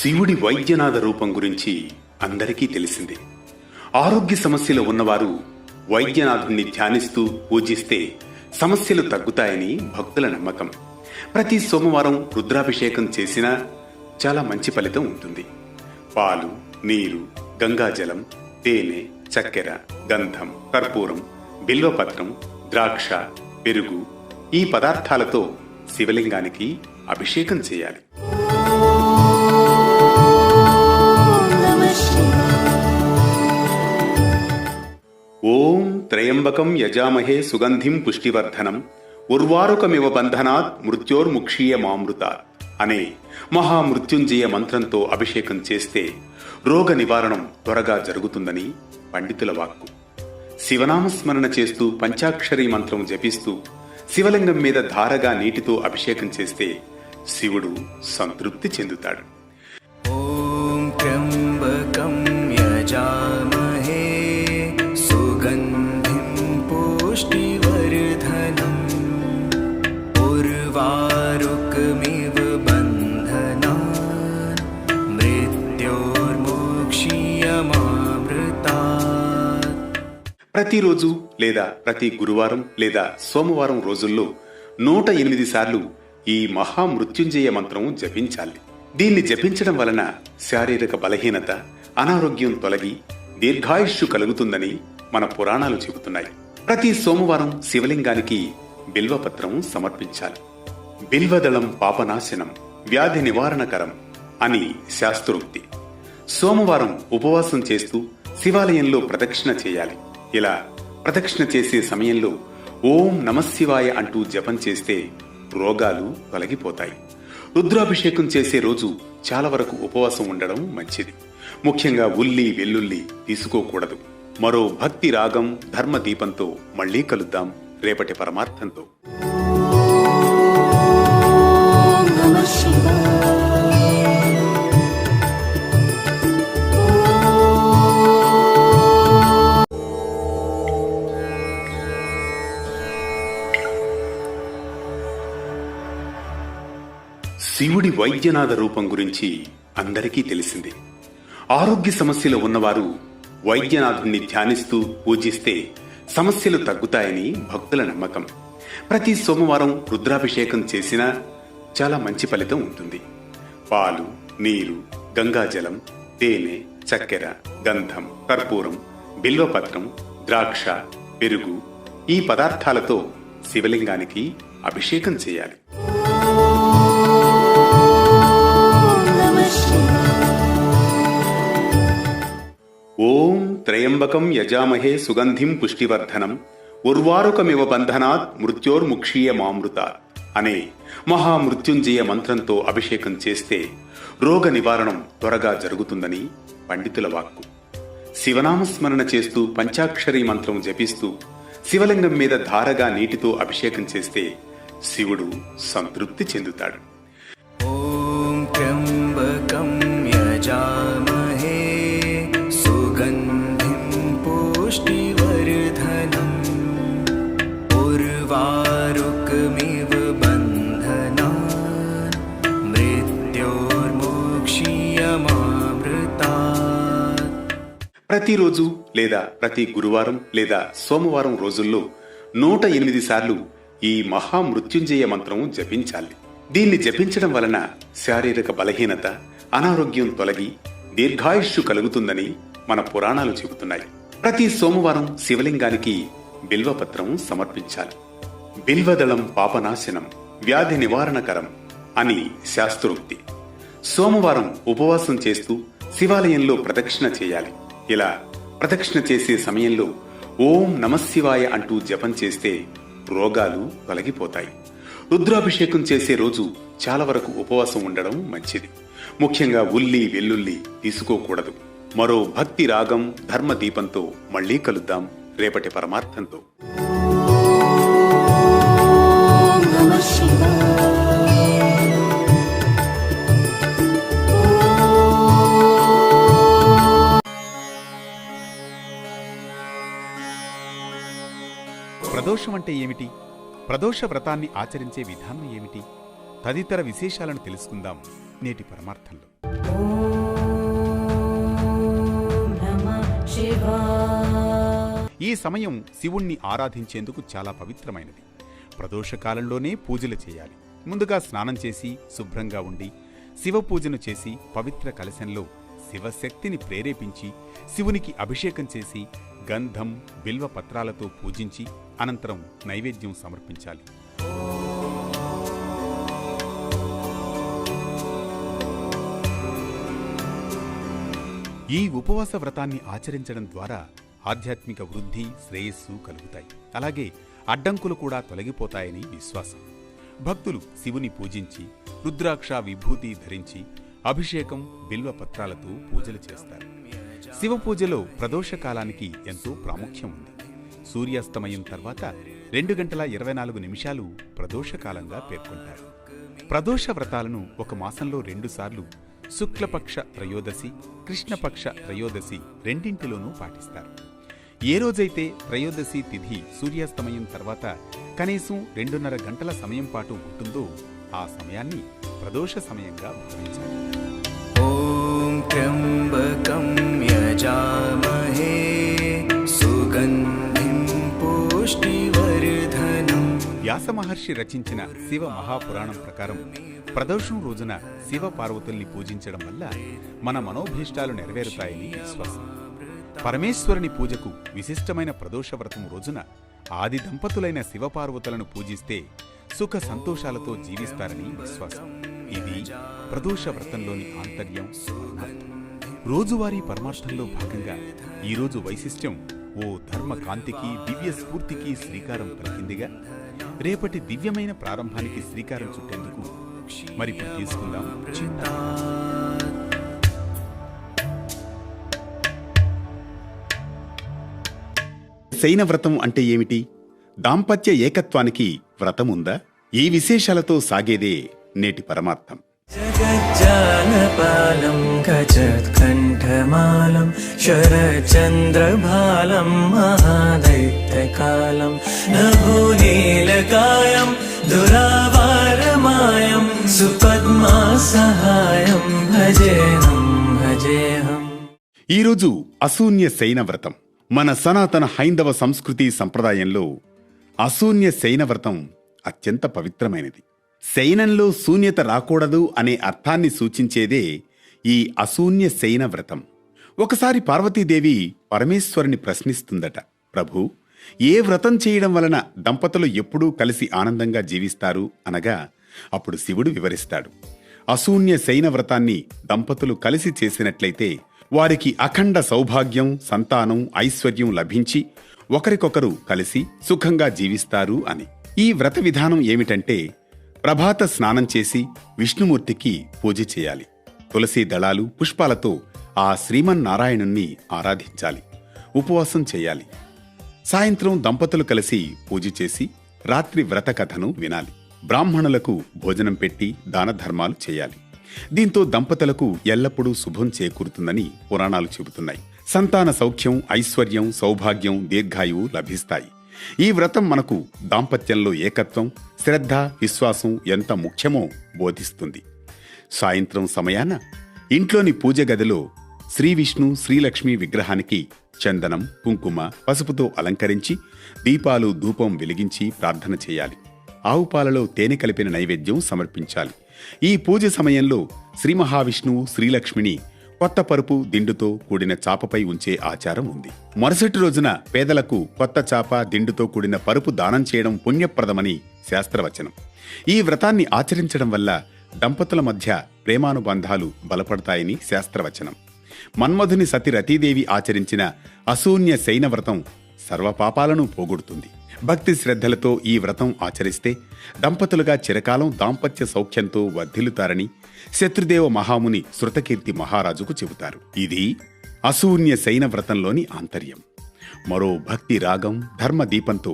శివుడి వైద్యనాథ రూపం గురించి అందరికీ తెలిసిందే. ఆరోగ్య సమస్యలు ఉన్నవారు వైద్యనాథుణ్ణి ధ్యానిస్తూ పూజిస్తే సమస్యలు తగ్గుతాయని భక్తుల నమ్మకం. ప్రతి సోమవారం రుద్రాభిషేకం చేసినా చాలా మంచి ఫలితం ఉంటుంది. పాలు, నీరు, గంగాజలం, తేనె, చక్కెర, గంధం, కర్పూరం, బిల్వపత్రం, ద్రాక్ష, పెరుగు ఈ పదార్థాలతో శివలింగానికి అభిషేకం చేయాలి. ఓం త్రయంబకం యజామహే సుగంధిం పుష్టివర్ధనం ఉర్వారుకమివ బంధనాత్ మృత్యోర్ముక్షీయమామృతాత్ అనే మహామృత్యుంజయ మంత్రంతో అభిషేకం చేస్తే రోగ నివారణం త్వరగా జరుగుతుందని పండితుల వాక్కు. శివనామస్మరణ చేస్తూ పంచాక్షరీ మంత్రం జపిస్తూ శివలింగం మీద ధారగా నీటితో అభిషేకం చేస్తే శివుడు సంతృప్తి చెందుతాడు. ఓం త్ర్యంబకం యజామహే సుగంధిం పుష్టివర్ధనం ఉర్వారుకమివ బంధనాన్ మృత్యోర్ముక్షీయమామృతాత్. ప్రతిరోజు లేదా ప్రతి గురువారం లేదా సోమవారం రోజుల్లో 108 సార్లు ఈ మహామృత్యుంజయ మంత్రం జపించాలి. దీన్ని జపించడం వలన శారీరక బలహీనత, అనారోగ్యం తొలగి దీర్ఘాయుష్షు కలుగుతుందని మన పురాణాలు చెబుతున్నాయి. ప్రతి సోమవారం శివలింగానికి బిల్వపత్రం సమర్పించాలి. బిల్వదళం పాపనాశనం, వ్యాధి నివారణకరం అని శాస్త్రోక్తి. సోమవారం ఉపవాసం చేస్తూ శివాలయంలో ప్రదక్షిణ చేయాలి. ఇలా ప్రదక్షిణ చేసే సమయంలో ఓం నమఃశివాయ అంటూ జపం చేస్తే రోగాలు తొలగిపోతాయి. రుద్రాభిషేకం చేసే రోజు చాలా వరకు ఉపవాసం ఉండడం మంచిది. ముఖ్యంగా ఉల్లి, వెల్లుల్లి తీసుకోకూడదు. మరో భక్తి రాగం, ధర్మ దీపంతో మళ్లీ కలుద్దాం రేపటి పరమార్థంతో. శివుడి వైద్యనాథ రూపం గురించి అందరికీ తెలిసిందే. ఆరోగ్య సమస్యలు ఉన్నవారు వైద్యనాథుణ్ణి ధ్యానిస్తూ పూజిస్తే సమస్యలు తగ్గుతాయని భక్తుల నమ్మకం. ప్రతి సోమవారం రుద్రాభిషేకం చేసినా చాలా మంచి ఫలితం ఉంటుంది. పాలు, నీరు, గంగాజలం, తేనె, చక్కెర, గంధం, కర్పూరం, బిల్వపత్రం, ద్రాక్ష, పెరుగు ఈ పదార్థాలతో శివలింగానికి అభిషేకం చేయాలి. ఓం త్రయంబకం యజామహే సుగంధిం పుష్టివర్ధనం ఉర్వారుకమివ బంధనాత్ మృత్యోర్ముక్షీయమామృతాత్ అనే మహామృత్యుంజయ మంత్రంతో అభిషేకం చేస్తే రోగ నివారణం త్వరగా జరుగుతుందని పండితుల వాక్కు. శివనామస్మరణ చేస్తూ పంచాక్షరీ మంత్రం జపిస్తూ శివలింగం మీద ధారగా నీటితో అభిషేకం చేస్తే శివుడు సంతృప్తి చెందుతాడు. ఓం త్ర్యంబకం యజామహే సుగంధిం పుష్టివర్ధనం ఉర్వారుకమివ బంధనాన్ మృత్యోర్ముక్షీయమామృతాత్. ప్రతిరోజు లేదా ప్రతి గురువారం లేదా సోమవారం రోజుల్లో 108 సార్లు ఈ మహామృత్యుంజయ మంత్రం జపించాలి. దీన్ని జపించడం వలన శారీరక బలహీనత, అనారోగ్యం తొలగి దీర్ఘాయుష్షు కలుగుతుందని మన పురాణాలు చెబుతున్నాయి. ప్రతి సోమవారం శివలింగానికి బిల్వపత్రం సమర్పించాలి. బిల్వదళం పాపనాశనం, వ్యాధి నివారణకరం అని శాస్త్రోక్తి. సోమవారం ఉపవాసం చేస్తూ శివాలయంలో ప్రదక్షిణ చేయాలి. ఇలా ప్రదక్షిణ చేసే సమయంలో ఓం నమఃశివాయ అంటూ జపం చేస్తే రోగాలు తొలగిపోతాయి. రుద్రాభిషేకం చేసే రోజు చాలా వరకు ఉపవాసం ఉండడం మంచిది. ముఖ్యంగా ఉల్లి, వెల్లుల్లి తీసుకోకూడదు. మరో భక్తి రాగం, ధర్మ దీపంతో మళ్లీ కలుద్దాం రేపటి పరమార్థంతో. ప్రదోషం అంటే ఏమిటి? ప్రదోష వ్రతాన్ని ఆచరించే విధానం ఏమిటి? తదితర విశేషాలను తెలుసుకుందాం నేటి పరమార్థంలో. नमः शिवाय। ఈ సమయం శివుణ్ణి ఆరాధించేందుకు చాలా పవిత్రమైనది. ప్రదోషకాలంలోనే పూజలు చేయాలి. ముందుగా స్నానం చేసి శుభ్రంగా ఉండి శివ పూజను చేసి పవిత్ర కలశంలో శివశక్తిని ప్రేరేపించి శివునికి అభిషేకం చేసి గంధం బిల్వ పత్రాలతో పూజించి అనంతరం నైవేద్యం సమర్పించాలి. ఈ ఉపవాస వ్రతాన్ని ఆచరించడం ద్వారా ఆధ్యాత్మిక వృద్ధి శ్రేయస్సు కలుగుతాయి. అలాగే అడ్డంకులు కూడా తొలగిపోతాయని విశ్వాసం. భక్తులు శివుని పూజించి రుద్రాక్ష విభూతి ధరించి అభిషేకం బిల్వ పత్రాలతో పూజలు చేస్తారు. శివ పూజలో ప్రదోష కాలానికి ఎంతో ప్రాముఖ్యం ఉంది. సూర్యాస్తమయం తర్వాత 2:24 ప్రదోషకాలంగా పేర్కొంటారు. ప్రదోష వ్రతాలను ఒక మాసంలో 2 సార్లు శుక్లపక్ష త్రయోదశి, కృష్ణపక్ష త్రయోదశి రెండింటిలోనూ పాటిస్తారు. ఏ రోజైతే త్రయోదశి తిథి సూర్యాస్తమయం తర్వాత కనీసం 2:30 గంటల సమయం పాటు ఉంటుందో ఆ సమయాన్ని ప్రదోష సమయంగా భావించాలి. ॐ त्र्यम्बकं यजामहे सुगन्धिं पुष्टिवर्धनम्। వ్యాస మహర్షి రచించిన శివ మహాపురాణం ప్రకారం ప్రదోషం రోజున శివ పార్వతుల్ని పూజించడం వల్ల మన మనోభీష్టాలు నెరవేరుతాయని విశ్వాసం. పరమేశ్వరుని పూజకు విశిష్టమైన ప్రదోష వ్రతం రోజున ఆది దంపతులైన శివపార్వతులను పూజిస్తే సుఖ సంతోషాలతో జీవిస్తారని విశ్వాసం. ఇది ప్రదోష వ్రతంలోని ఆంతర్యం, పరమార్థం. రోజువారీ పరమార్థంలో భాగంగా ఈరోజు వైశిష్ట్యం ఓ ధర్మ కాంతికి దివ్య స్ఫూర్తికి శ్రీకారం పలికిందిగా రేపటి దివ్యమైన ప్రారంభానికి శ్రీకారం చుట్టేందుకు మరిప్పుడు తీసుకుందాం చిన్న శయన వ్రతం అంటే ఏమిటి? దాంపత్య ఏకత్వానికి వ్రతం ఉందా? ఈ విశేషాలతో సాగేదే నేటి పరమార్థం. जगज्जालपालं गजत्कण्ठमालं शरचन्द्रभालं महादैत्यकालं नभोनीलकायं दुरावारमायं सुपद्मासहायं भजेऽहम्। ఈరోజు అశూన్య శయన వ్రతం. మన సనాతన హైందవ సంస్కృతి సంప్రదాయంలో అశూన్య శయన వ్రతం అత్యంత పవిత్రమైనది. శయనంలో శూన్యత రాకూడదు అనే అర్థాన్ని సూచించేదే ఈ అశూన్య శయన వ్రతం. ఒకసారి పార్వతీదేవి పరమేశ్వరుని ప్రశ్నిస్తుందట, ప్రభూ, ఏ వ్రతం చేయడం వలన దంపతులు ఎప్పుడూ కలిసి ఆనందంగా జీవిస్తారు అనగా అప్పుడు శివుడు వివరిస్తాడు. అశూన్య శయన వ్రతాన్ని దంపతులు కలిసి చేసినట్లయితే వారికి అఖండ సౌభాగ్యం, సంతానం, ఐశ్వర్యం లభించి ఒకరికొకరు కలిసి సుఖంగా జీవిస్తారు అని. ఈ వ్రత విధానం ఏమిటంటే, ప్రభాత స్నానం చేసి విష్ణుమూర్తికి పూజ చేయాలి. తులసి దళాలు, పుష్పాలతో ఆ శ్రీమన్నారాయణుణ్ణి ఆరాధించాలి. ఉపవాసం చేయాలి. సాయంత్రం దంపతులు కలిసి పూజ చేసి రాత్రి వ్రత కథను వినాలి. బ్రాహ్మణులకు భోజనం పెట్టి దాన ధర్మాలు చేయాలి. దీంతో దంపతులకు ఎల్లప్పుడూ శుభం చేకూరుతుందని పురాణాలు చెబుతున్నాయి. సంతాన సౌఖ్యం, ఐశ్వర్యం, సౌభాగ్యం, దీర్ఘాయువు లభిస్తాయి. ఈ వ్రతం మనకు దాంపత్యంలో ఏకత్వం, శ్రద్ధ, విశ్వాసం ఎంత ముఖ్యమో బోధిస్తుంది. సాయంత్రం సమయాన ఇంట్లోని పూజ గదిలో శ్రీ విష్ణు, శ్రీలక్ష్మి విగ్రహానికి చందనం, కుంకుమ, పసుపుతో అలంకరించి దీపాలు, ధూపం వెలిగించి ప్రార్థన చేయాలి. ఆవు పాలలో తేనె కలిపిన నైవేద్యం సమర్పించాలి. ఈ పూజ సమయంలో శ్రీ మహావిష్ణువు, శ్రీలక్ష్మిని కొత్త పరుపు, దిండుతో కూడిన చాపపై ఉంచే ఆచారం ఉంది. మరుసటి రోజున పేదలకు కొత్త చాప, దిండుతో కూడిన పరుపు దానం చేయడం పుణ్యప్రదమని శాస్త్రవచనం. ఈ వ్రతాన్ని ఆచరించడం వల్ల దంపతుల మధ్య ప్రేమానుబంధాలు బలపడతాయని శాస్త్రవచనం. మన్మధుని సతి రతీదేవి ఆచరించిన అశూన్య శయన వ్రతం సర్వపాపాలను పోగొడుతుంది. భక్తి శ్రద్ధలతో ఈ వ్రతం ఆచరిస్తే దంపతులుగా చిరకాలం దాంపత్య సౌఖ్యంతో వర్ధిల్లుతారని శత్రుదేవ మహాముని శృతకీర్తి మహారాజుకు చెబుతారు. ఇది అశూన్య శయన వ్రతంలోని ఆంతర్యం. మరో భక్తి రాగం, ధర్మ దీపంతో